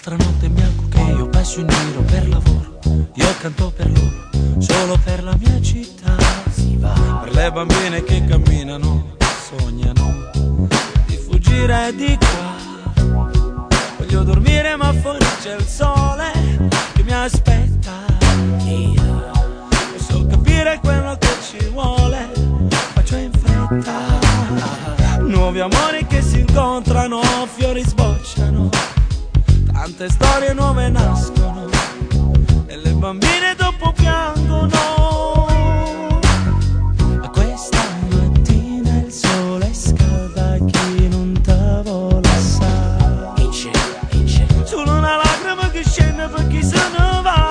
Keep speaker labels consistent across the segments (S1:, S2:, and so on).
S1: Un'altra notte in bianco che io passo in giro per lavoro, io canto per loro, solo per la mia città. Si va per le bambine che camminano, sognano di fuggire di qua. Voglio dormire ma fuori c'è il sole che mi aspetta. Posso capire quello che ci vuole, faccio in fretta. Nuovi amori che si incontrano, fiori sbocciano, tante storie nuove nascono e le bambine dopo piangono. Ma questa mattina il sole scalda chi non tavola sa. Solo una lacrima che scende per chi se ne va.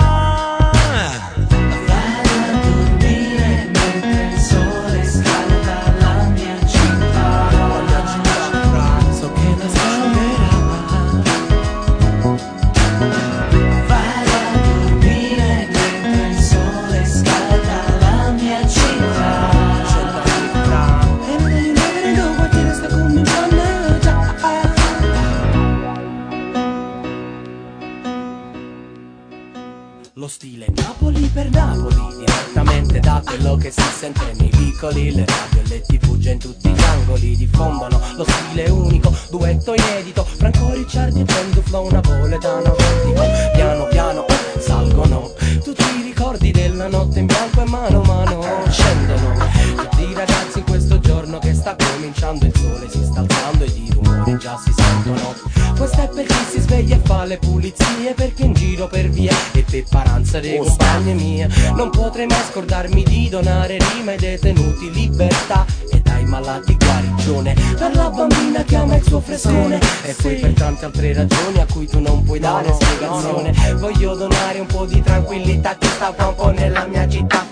S2: Lo stile Napoli per Napoli, direttamente da quello che si sente nei vicoli. Le radio e le tv già in tutti gli angoli diffondono lo stile unico, duetto inedito, Franco Ricciardi e Pendu flow napoletano autentico. Piano piano salgono tutti i ricordi della notte in bianco e mano a mano scendono tutti i ragazzi in questo giorno che sta cominciando. Il sole si sta alzando ed i rumori già si sentono. Questo è per chi si sveglia e fa le pulizie, perché in giro per via e te paranza dei compagne mie. Non potrei mai scordarmi di donare rima ai detenuti libertà e dai malati guarigione, per la bambina che ama il suo frescone e poi per tante altre ragioni a cui tu non puoi dare spiegazione. Voglio donare un po' di tranquillità che sta un po' nella mia città.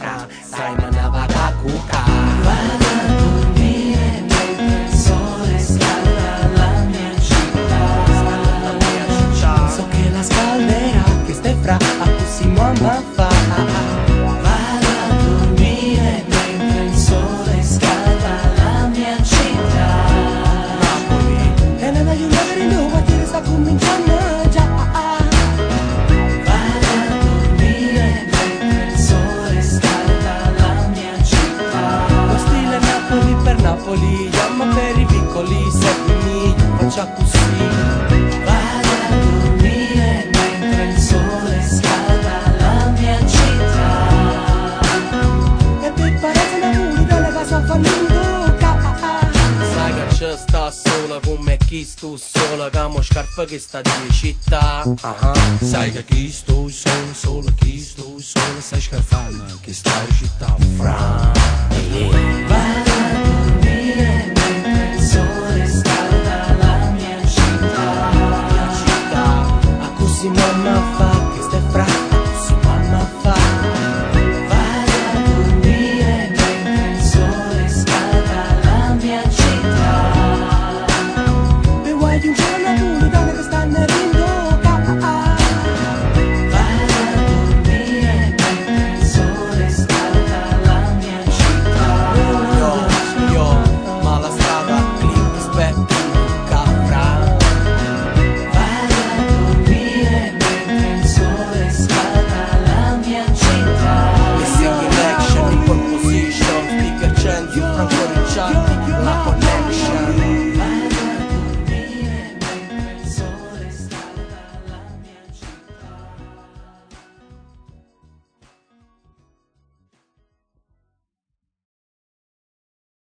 S2: Sai manava da cuca.
S3: Vado a dormire mentre il sole scalda la mia città.
S2: So che la scalderà, che stai fra a così mamma fa.
S3: Vado a dormire mentre il sole scalda la mia città.
S2: E nada you never know what it sta cominciando già.
S3: Vado a dormire mentre il sole scalda la mia città.
S2: Lo stile Napoli per Napoli, chiama per i piccoli, seguimi, faccia così.
S3: Vado a dormire mentre il sole scalda la mia città.
S2: E per parete una unica la casa fa lunga. Sai che c'è sta sola come chi sto sola, camo scarpa che sta di città.
S1: Sai che chi sto solo, solo chi sto solo, sai scarfana che sta in città.
S3: Vado a dormire mentre il sole scalda la mia città.
S2: A così mamma fa.